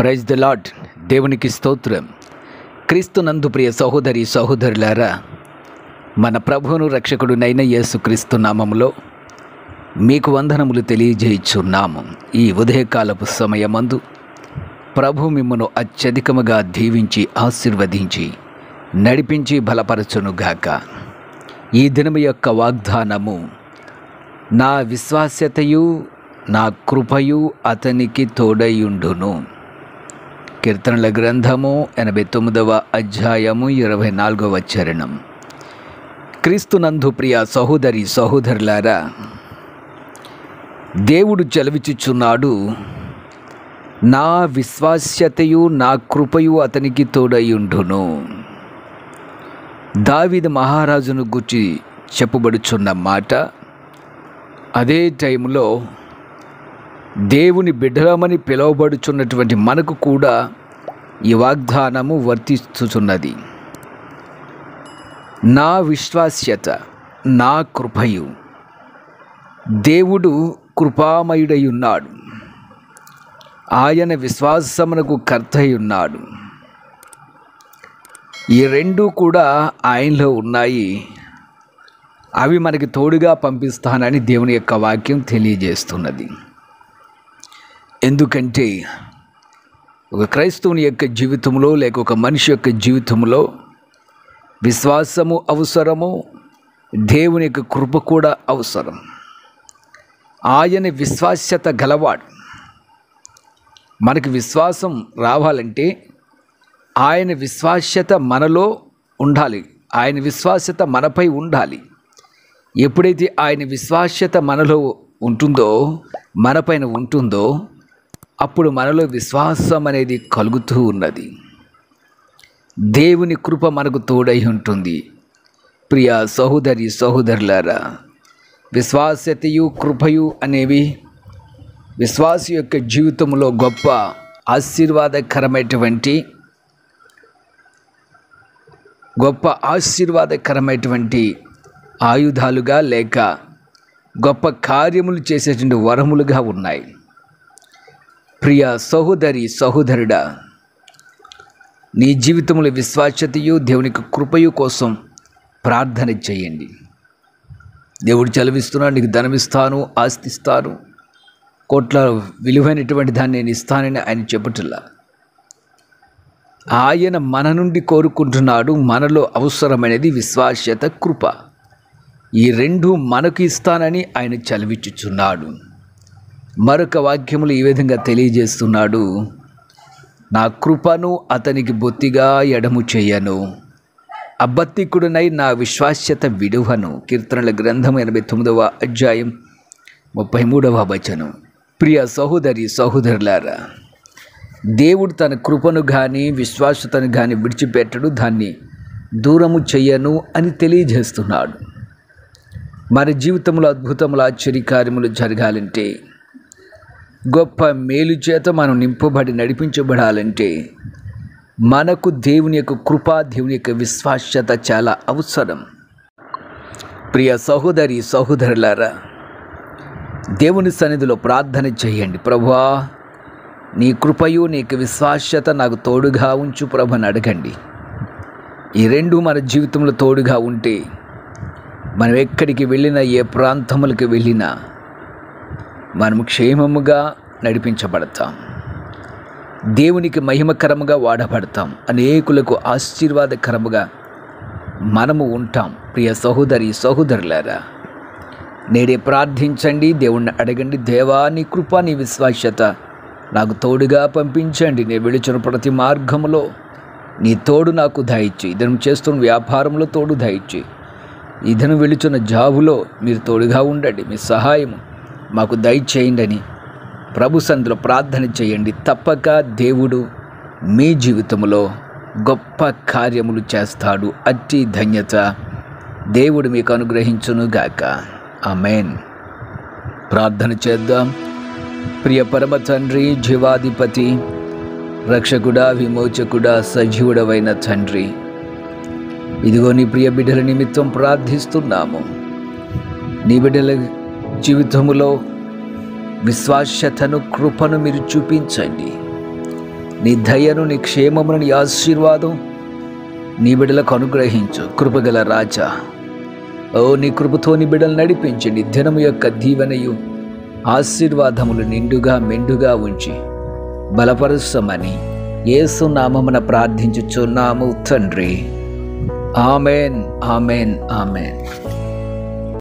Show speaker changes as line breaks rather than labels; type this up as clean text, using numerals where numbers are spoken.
Praise the lord. దేవునికి స్తోత్రం. క్రీస్తునందు ప్రియ సహోదరి సహోదరులారా, మన ప్రభువును రక్షకుడునైన యేసుక్రీస్తు నామములో మీకు వందనములు తెలియజేయుచున్నాము. ఈ ఉదయకాలపు సమయమందు ప్రభు మిమ్మును అత్యధికముగా దీవించి ఆశీర్వదించి నడిపించి బలపరచునుగాక. ఈ దినము యొక్క వాగ్దానము, నా విశ్వాస్యతయు నా కృపయు అతనికి తోడయుండును. కీర్తనల గ్రంథము 89వ అధ్యాయము 24వ చరణం. క్రీస్తునందు ప్రియ సహోదరి సహోదరులారా, దేవుడు చెలవిచుచున్నాడు, నా విశ్వాస్యతయు నా కృపయు అతనికి తోడయుండును. దావీదు మహారాజును గురించి చెప్పబడుచున్న మాట, అదే టైంలో దేవుని బిడ్డలమని పిలువబడుచున్నటువంటి మనకు కూడా ఈ వాగ్దానము వర్తిస్తున్నది. నా విశ్వాస్యత నా కృపయు. దేవుడు కృపామయుడై ఉన్నాడు. ఆయన విశ్వాసమునకు కర్తై ఉన్నాడు. ఈ రెండూ కూడా ఆయనలో ఉన్నాయి. అవి మనకి తోడుగా పంపిస్తానని దేవుని యొక్క వాక్యం తెలియజేస్తున్నది. ఎందుకంటే ఒక క్రైస్తవుని యొక్క జీవితంలో లేక ఒక మనిషి యొక్క జీవితంలో విశ్వాసము అవసరము, దేవుని యొక్క కృప కూడా అవసరం. ఆయన విశ్వాస్యత గలవాడు. మనకి విశ్వాసం రావాలంటే ఆయన విశ్వాస్యత మనలో ఉండాలి. ఆయన విశ్వాస్యత మనపై ఉండాలి. ఎప్పుడైతే ఆయన విశ్వాస్యత మనలో ఉంటుందో, మనపైన ఉంటుందో, అప్పుడు మనలో విశ్వాసం అనేది కలుగుతూ ఉన్నది. దేవుని కృప మనకు తోడై ఉంటుంది. ప్రియ సహోదరి సహోదరులారా, విశ్వాస్యతయు కృపయు అనేవి విశ్వాసి యొక్క జీవితంలో గొప్ప ఆశీర్వాదకరమైనటువంటి ఆయుధాలుగా లేక గొప్ప కార్యములు చేసేటువంటి వరములుగా ఉన్నాయి. ప్రియ సహోదరి సహోదరుడా, నీ జీవితంలో విశ్వాస్యతయు దేవునికి కృపయు కోసం ప్రార్థన చేయండి. దేవుడు చలవిస్తున్నాడు, నీకు ధనమిస్తాను, ఆస్తిస్తాను, కోట్ల విలువైనటువంటి దాన్ని నేను ఇస్తానని ఆయన చెప్పటల్లా. ఆయన మన నుండి కోరుకుంటున్నాడు. మనలో అవసరమైనది విశ్వాస్యత, కృప. ఈ రెండు మనకు ఇస్తానని ఆయన చలవిచ్చుచున్నాడు. మరొక వాక్యములు ఈ విధంగా తెలియజేస్తున్నాడు, నా కృపను అతనికి బొత్తిగా ఎడము చేయను, అబద్ధికుడునై నా విశ్వాస్యత విడువను. కీర్తనల గ్రంథం 89వ అధ్యాయం 33వ వచనం. ప్రియ సహోదరి సహోదరులారా, దేవుడు తన కృపను కానీ విశ్వాస్యతను కానీ విడిచిపెట్టడు, దాన్ని దూరము చెయ్యను అని తెలియజేస్తున్నాడు. మన జీవితంలో అద్భుతములు, ఆశ్చర్యకార్యములు జరగాలంటే, గొప్ప మేలు చేత మనం నింపబడి నడిపించబడాలంటే మనకు దేవుని యొక్క కృప, దేవుని యొక్క విశ్వాస్యత చాలా అవసరం. ప్రియ సహోదరి సహోదరులారా, దేవుని సన్నిధిలో ప్రార్థన చేయండి. ప్రభువా, నీ కృపయు నీకు విశ్వాస్యత నాకు తోడుగా ఉంచు ప్రభు అని అడగండి. ఈ రెండు మన జీవితంలో తోడుగా ఉంటే మనం ఎక్కడికి వెళ్ళినా, ఏ ప్రాంతములకు వెళ్ళినా మనము క్షేమముగా నడిపించబడతాం. దేవునికి మహిమకరముగా వాడబడతాం. అనేకులకు ఆశీర్వాదకరముగా మనము ఉంటాం. ప్రియ సహోదరి సహోదరులారా, నేడే ప్రార్థించండి, దేవుణ్ణి అడగండి. దేవా, నీ కృప నీ విశ్వాస్యత నాకు తోడుగా పంపించండి. నేను వెళుచున్న ప్రతి మార్గములో నీ తోడు నాకు దయచి. ఇదను చేస్తున్న వ్యాపారంలో తోడు దయచి. ఇదను వెళుచున్న జాబులో మీరు తోడుగా ఉండండి. మీ సహాయం మాకు దయచేయండి అని ప్రభు సన్నిధిలో ప్రార్థన చేయండి. తప్పక దేవుడు మీ జీవితంలో గొప్ప కార్యములు చేస్తాడు. అట్టి ధన్యత దేవుడు మీకు అనుగ్రహించునుగాక. ఆమేన్. ప్రార్థన చేద్దాం. ప్రియ పరమ తండ్రి, జీవాధిపతి, రక్షకుడా, విమోచకుడా, సజీవుడవైన తండ్రి, ఇదిగో నీ ప్రియ బిడ్డల నిమిత్తం ప్రార్థిస్తున్నాము. నీ బిడ్డల జీవితములో విశ్వాస్యతను, కృపను మీరు చూపించండి. నీ దయను, నీ క్షేమమును, నీ ఆశీర్వాదం నీ బిడ్డలకు అనుగ్రహించు కృపగల రాజా. ఓ నీ కృపతో నీ బిడ్డలు నడిపించి నీ దినము యొక్క దీవెనయు ఆశీర్వాదములు నిండుగా మెండుగా ఉంచి బలపరుస్తామని యేసు నామమున ప్రార్థించుచున్నాము తండ్రి. Amen, amen, amen.